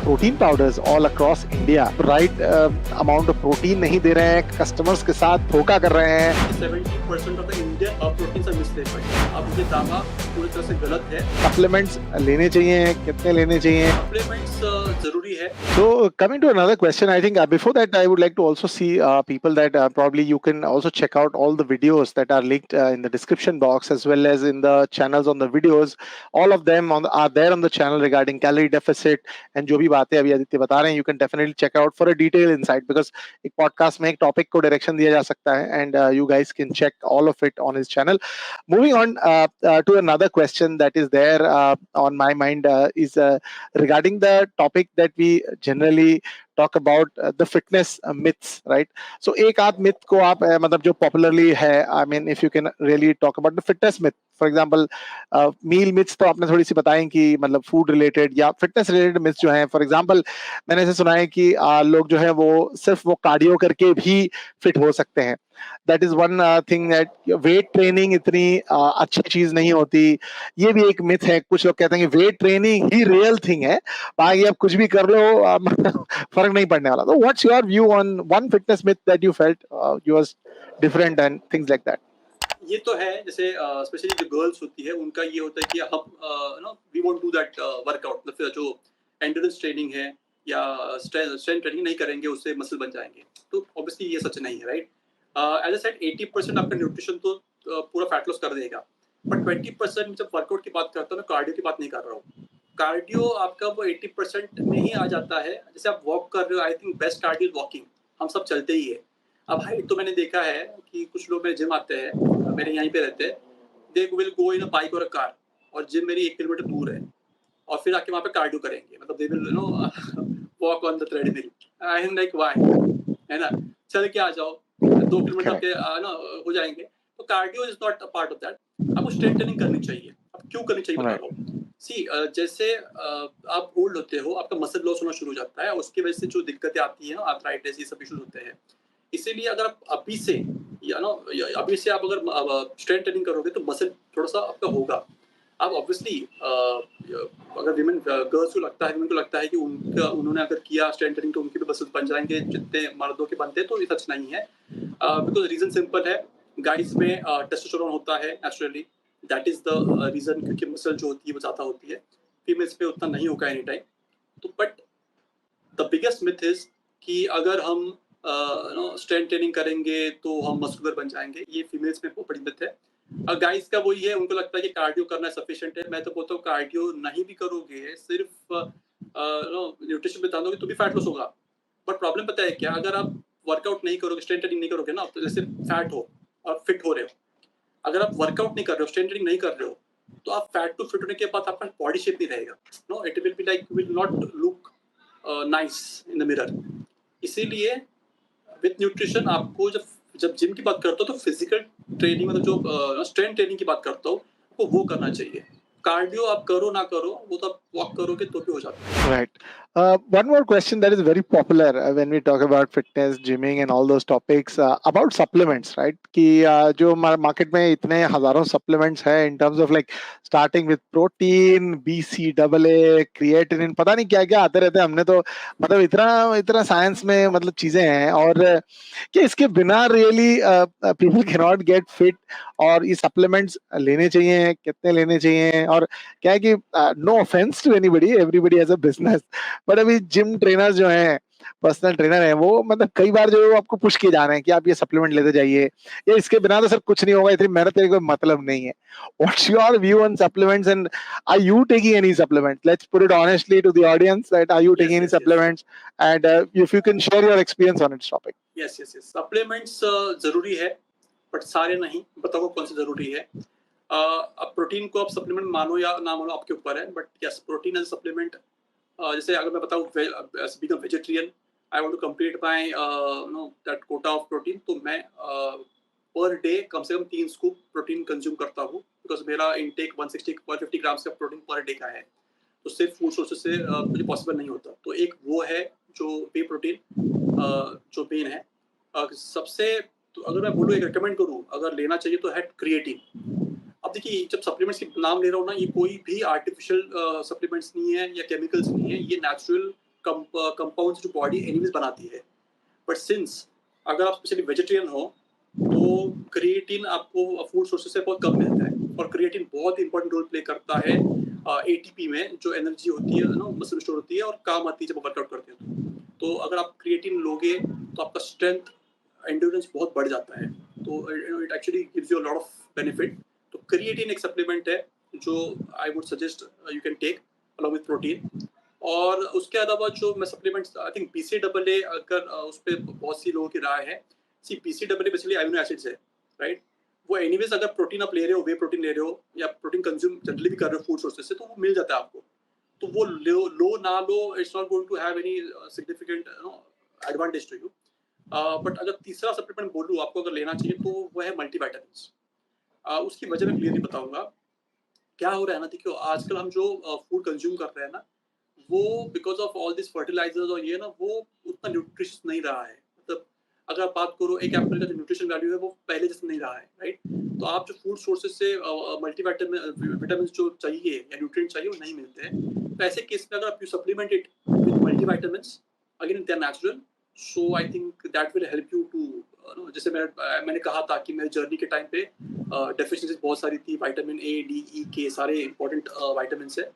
Protein powders all across India right amount of protein नहीं दे रहे हैं, कस्टमर्स के साथ धोखा कर रहे हैं। 70% of the Indian protein are mislabel. अब ये दावा पूरी तरह से गलत है। सप्लीमेंट्स लेने चाहिए, कितने लेने चाहिए? सप्लीमेंट्स जरूरी है। So coming to another question, I think before that I would like to also see people that probably you can also check out all the videos that are linked in the description box as well as in the channels on the videos. All of them are there on the channel regarding calorie deficit and जो भी बातें अभी आदित्य बता रहे हैं, you can definitely check out for a detailed insight because एक podcast में एक topic को direction दिया जा सकता है and you guys can check all of it on his channel. Moving on to another question that is there on my mind is regarding the topic that we generally talk about the fitness myths, right? So एक आध myth को आप मतलब जो popularly है, I mean if you can really talk about the fitness myth, for example meal myths तो आपने थोड़ी सी बताएं कि मतलब food related या fitness related myths जो हैं, for example मैंने ऐसे सुना है कि लोग जो है वो सिर्फ वो कार्डियो करके भी फिट हो सकते हैं। That is one thing that weight training इतनी अच्छी चीज नहीं होती, ये भी एक मिथ है। कुछ लोग कहते हैं कि वेट ट्रेनिंग ही रियल थिंग है, बाकी आप कुछ भी कर लो फर्क नहीं पड़ने वाला। तो what's your view on one fitness myth that you felt you was different and things like that? ये तो है, जैसे स्पेशली जो गर्ल्स होती है उनका ये होता है कि हम no we want to that workout, मतलब जो एंड्योरेंस ट्रेनिंग है या स्ट्रेंथ ट्रेनिंग नहीं करेंगे उससे मसल बन जाएंगे। तो ऑब्वियसली ये सच नहीं है, राइट? एज आई सेड 80% आपका न्यूट्रिशन तो पूरा फैट लॉस कर देगा, बट 20% जब वर्कआउट की बात करता हूँ मैं कार्डियो की बात नहीं कर रहा हूँ। कार्डियो आपका वो 80% में ही आ जाता है। जैसे आप वॉक कर रहे हो, I think best cardio walking, हम सब चलते ही है। अब हाइट तो मैंने देखा है कि कुछ लोग मेरे जिम आते हैं, मेरे यहीं पे रहते हैं, they will go in a bike और अ कार, और जिम मेरी 1 किलोमीटर दूर है, और फिर आके वहाँ पे कार्डियो करेंगे, मतलब they will walk on the treadmill. I am like why, है ना? चल के आ जाओ, 2 किलोमीटर आपके ना हो जाएंगे। तो cardio is not a part of that. आपको स्ट्रेंथ ट्रेनिंग करनी चाहिए। अब क्यों करनी चाहिए बता रहा हूँ। सी जैसे आप ओल्ड होते हो, आपका मसल लॉस होना शुरू हो जाता है, उसकी वजह से जो दिक्कतें आती है ना, आर्थराइटिस, ये सब इश्यूज होते हैं। इसीलिए अगर आप अभी से अभी से आप अगर स्ट्रेंथ ट्रेनिंग करोगे तो मसल थोड़ा सा आपका होगा। आप ऑब्वियसली अगर विमेन गर्ल्स को लगता है, विमेन को लगता है कि उन्होंने अगर किया स्ट्रेंथ ट्रेनिंग तो उनके भी मसल बन जाएंगे जितने मर्दों के बनते हैं, तो ये सच नहीं है। बिकॉज रीजन सिंपल है, गाइस में टेस्टोस्टेरोन होता है naturally, that is the reason, क्योंकि मसल जो होती है वो ज़्यादा होती है। फीमेल्स पे उतना नहीं होगा एनी टाइम। तो but the biggest myth is कि अगर हम स्ट्रेंथ ट्रेनिंग करेंगे तो हम मस्कुलर बन जाएंगे, ये फीमेल्स में बहुत बड़ी मिथ है। गाइस का वही है, उनको लगता है कि कार्डियो करना सफिशिएंट है। मैं तो बोलता हूँ कार्डियो नहीं भी करोगे, सिर्फ न्यूट्रिशन पे ध्यान दोगे तो भी फैट लॉस होगा। बट प्रॉब्लम पता है क्या, अगर आप वर्कआउट नहीं करोगे, स्ट्रेंथ ट्रेनिंग नहीं करोगे ना, तो जैसे फैट हो और फिट हो रहे हो, अगर आप वर्कआउट नहीं कर रहे हो, स्ट्रेंथ ट्रेनिंग नहीं कर रहे हो, तो आप फैट टू फिट होने के बाद आपका बॉडी शेप नहीं रहेगा। No, it will be like you will not look nice in the mirror. इसीलिए विथ न्यूट्रिशन आपको जब जिम की बात करता हूँ तो फिजिकल ट्रेनिंग, मतलब जो स्ट्रेंथ ट्रेनिंग की बात करता हूँ, आपको वो करना चाहिए। कार्डियो आप करो ना करो, वो तो आप वॉक करोगे तो भी हो जाता है। Right. One more question that is very popular when we talk about fitness, gymming, and all those topics about supplements, right? कि जो मार्केट में इतने हजारों supplements हैं in terms of like starting with protein, BCAA, creatinine, पता नहीं क्या क्या आते रहते हैं। हमने तो मतलब इतना इतना साइंस में मतलब चीजें हैं, और कि इसके बिना really people cannot get fit, और ये supplements लेने चाहिए, कितने लेने चाहिए? और क्या है कि no offence to anybody, everybody has a business, but अभी जिम ट्रेनर्स जो हैं, पर्सनल ट्रेनर हैं, वो मतलब कई बार जो है वो आपको पुश किए जा रहे हैं कि आप ये सप्लीमेंट लेते जाइए, ये इसके बिना तो सर कुछ नहीं होगा, इतनी मेहनत करने का कोई मतलब नहीं है। What's your view on supplements and are you taking any supplements? Let's put it honestly to the audience that are you taking any supplements and if you can share your experience on its topic. Yes yes yes, supplements जरूरी है, but सारे नहीं। बताओ कौन सा जरूरी है। अब प्रोटीन को आप सप्लीमेंट मानो या ना मानो आपके ऊपर है, but yes, protein as supplement. जैसे अगर मैं बताऊँ, being a vegetarian, I want to complete my that quota of protein, तो मैं पर डे कम से कम 3 स्कूप प्रोटीन कंज्यूम करता हूँ, बिकॉज मेरा इनटेक 150 ग्राम्स का प्रोटीन पर डे का है। तो सिर्फ फूड सोर्सेज से मुझे पॉसिबल नहीं होता। तो एक वो है जो वे प्रोटीन जो मेन है। सबसे तो अगर मैं बोलूँ, एक रिकमेंड करूँ अगर लेना चाहिए, तो है क्रिएटिन। अब देखिए, जब सप्लीमेंट्स की नाम ले रहा हूँ ना, ये कोई भी आर्टिफिशियल सप्लीमेंट्स नहीं है या केमिकल्स नहीं है, ये नेचुरल कंपाउंड्स जो बॉडी एनीवेज बनाती है, बट सिंस अगर आप स्पेशली वेजिटेरियन हो तो क्रिएटिन आपको फूड सोर्सेज से बहुत कम मिलता है, और क्रिएटिन बहुत इंपॉर्टेंट रोल प्ले करता है एटीपी में, जो एनर्जी होती है ना मसल स्टोर होती है और काम आती है जब वर्कआउट करते हो। तो अगर आप क्रिएटिन लोगे तो आपका स्ट्रेंथ एंड्योरेंस बहुत बढ़ जाता है, तो it actually gives you a lot of benefit. तो क्रिएटिन एक सप्लीमेंट है जो I would suggest you can take along with protein. और उसके अलावा जो मैं सप्लीमेंट्स आई थिंक BCAA, अगर उस पर बहुत सी लोगों की राय है। सी BCAA बेसिकली अमीनो एसिड्स है, राइट। वो एनीवेज अगर प्रोटीन आप ले रहे हो, वे प्रोटीन ले रहे हो या प्रोटीन कंज्यूम जनरली भी कर रहे हो फूड सोर्सेज से, तो वो मिल जाता है आपको। तो वो लो ना लो, it's not going to have any significant advantage to you. But अगर तीसरा सप्लीमेंट बोलूँ आपको अगर लेना चाहिए तो वो है मल्टीविटामिन्स। उसकी वजह मैं क्लियरली बताऊंगा। क्या हो रहा है ना, देखियो आजकल हम जो फूड कंज्यूम कर रहे हैं ना, वो because of all this fertilizers और ये ना, वो उतना न्यूट्रिशियस नहीं रहा है। मतलब अगर आप बात करो एक एप्पल का जो न्यूट्रिशन वैल्यू है वो पहले जैसा नहीं रहा है, राइट। तो आप जो फूड सोर्सेज से विटामिन जो चाहिए या न्यूट्रिएंट चाहिए वो नहीं मिलते हैं। तो ऐसे केस में अगर आप you supplement it with multivitamins, again they are natural, so I think that will help you too, जैसे मैंने कहा था कि मेरी जर्नी के टाइम पे डेफिशिएंसीज बहुत सारी थी, vitamin A, D, E, K सारे इंपॉर्टेंट विटामिन है,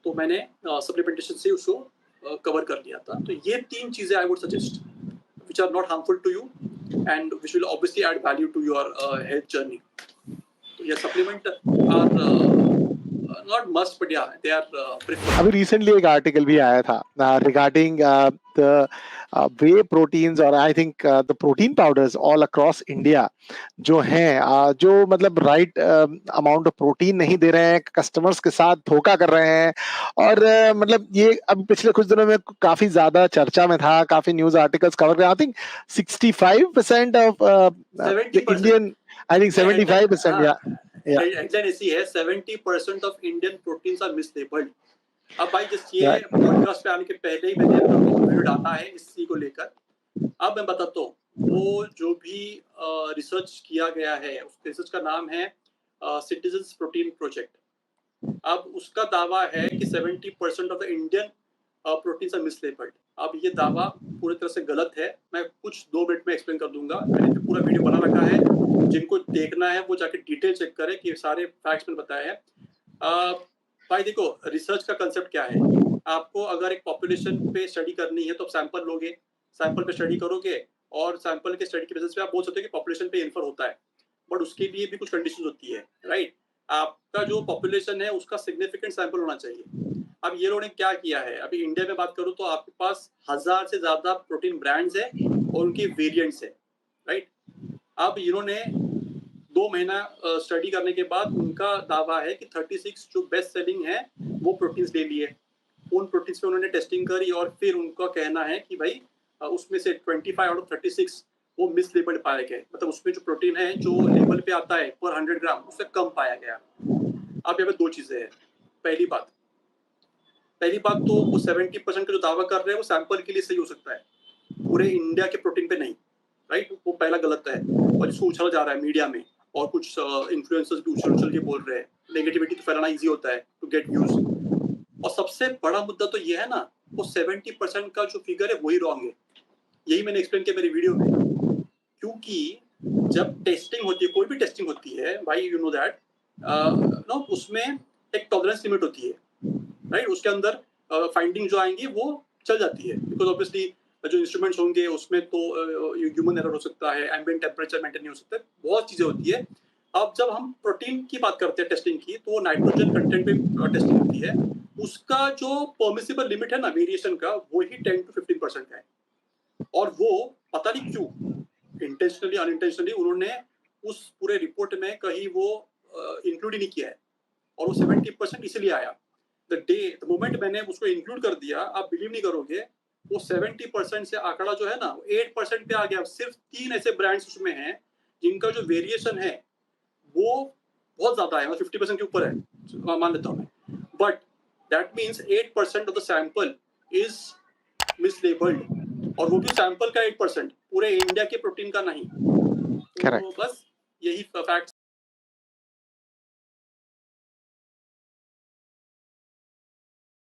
तो मैंने सप्लीमेंटेशन से उसको कवर कर लिया था। तो ये 3 चीजें आई would suggest which are not harmful to you and which will obviously add value to your health journey. So yeah, supplement are not must, but yeah, they are preferred. अभी recently एक article भी आया था regarding the way proteins और I think the protein powders all across India जो हैं जो मतलब राइट अमाउंट ऑफ प्रोटीन नहीं दे रहे हैं, कस्टमर्स के साथ धोखा कर रहे हैं। और मतलब ये अब पिछले कुछ दिनों में काफी ज्यादा चर्चा में था, काफी न्यूज आर्टिकल्स कवर कर, I think 65% of 70%. Indian, I think 75%, या हेडलाइन ऐसी है 70% of Indian proteins are mislabelled. अब भाई जिस ये पॉडकास्ट पे आने के पहले ही मैंने वीडियो डाला है इसी को लेकर। अब मैं बताता हूँ, वो जो भी रिसर्च किया गया है, उस रिसर्च का नाम है सिटीजन्स प्रोटीन प्रोजेक्ट। अब उसका दावा है कि 70% of the Indian proteins are mislabelled. अब ये दावा पूरी तरह से गलत है। मैं कुछ 2 मिनट में एक्सप्लेन कर दूंगा, मैंने जो पूरा वीडियो बना रखा है, जिनको देखना है वो जाके डिटेल चेक करें कि सारे फैक्ट्स मैंने बताए हैं। भाई देखो, रिसर्च का कंसेप्ट क्या है, आपको अगर एक पॉपुलेशन पे स्टडी करनी है तो आप सैंपल लोगे, सैंपल पे स्टडी करोगे, और सैंपल के स्टडी के बेसिस पे आप बोल सकते हो कि पॉपुलेशन पे इन्फर होता है, बट उसके लिए भी कुछ कंडीशन होती है, राइट। आपका जो पॉपुलेशन है उसका सिग्निफिकेंट सैंपल होना चाहिए। अब ये लोगों ने क्या किया है, अभी इंडिया में बात करूं तो आपके पास 1000 से ज्यादा प्रोटीन ब्रांड्स है और उनके वेरिएंट्स है, राइट। अब इन्होंने 2 महीना स्टडी करने के बाद उनका दावा है कि 36 जो बेस्ट सेलिंग है वो प्रोटीन्स ले लिए। उन प्रोटीन्स पे उन्होंने टेस्टिंग करी और फिर उनका कहना है कि भाई उसमें से 25 आउट ऑफ 36 वो मिस लेबल्ड पाए गए। मतलब उसमें जो प्रोटीन है जो लेबल पे आता है पर 100 ग्राम, उससे कम पाया गया। अब यहाँ पे 2 चीजें हैं। पहली बात तो वो 70% का जो दावा कर रहे हैं वो सैंपल के लिए सही हो सकता है, पूरे इंडिया के प्रोटीन पे नहीं, राइट। वो पहला गलत है और इसको उछाला जा रहा है मीडिया में, और कुछ इन्फ्लुएंसर्स भी उछल के बोल रहे हैं। नेगेटिविटी तो फैलाना इजी होता है टू गेट व्यूज। और सबसे बड़ा मुद्दा तो ये है ना, वो 70% का जो फिगर है वही रॉन्ग है। यही मैंने एक्सप्लेन किया मेरी वीडियो में, क्योंकि जब टेस्टिंग होती है, कोई भी टेस्टिंग होती है भाई, यू नो दैट नो, उसमें एक टॉलरेंस लिमिट होती है, राइट। उसके अंदर फाइंडिंग जो आएंगी वो चल जाती है, बिकॉज ऑब्वियसली जो इंस्ट्रूमेंट्स होंगे उसमें तो ह्यूमन एरर हो सकता है, एम्बिएंट टेम्परेचर मेंटेन नहीं हो सकता है, बहुत चीजें होती है। अब जब हम प्रोटीन की बात करते हैं टेस्टिंग की, तो नाइट्रोजन कंटेंट पे टेस्टिंग होती है। उसका जो परमिसिबल लिमिट है ना वेरिएशन का, वो ही 10 to 15% का है। और वो पता नहीं क्यों, इंटेंशनली अनइंटेंशनली उन्होंने उस पूरे रिपोर्ट में कहीं वो इंक्लूड ही नहीं किया है, और वो 70% इसलिए आया। द मोमेंट मैंने उसको इंक्लूड कर दिया, आप बिलीव नहीं करोगे, वो 70% से आंकड़ा जो है ना 8% पे आ गया। सिर्फ 3 ऐसे ब्रांड्स उसमें हैं जिनका जो वेरिएशन है वो बहुत ज्यादा है, 50% के ऊपर है, मान लेता हूँ मैं। But that means 8% of the sample is mislabelled, और वो भी सैंपल का 8%, पूरे इंडिया के प्रोटीन का नहीं। तो बस यही फैक्ट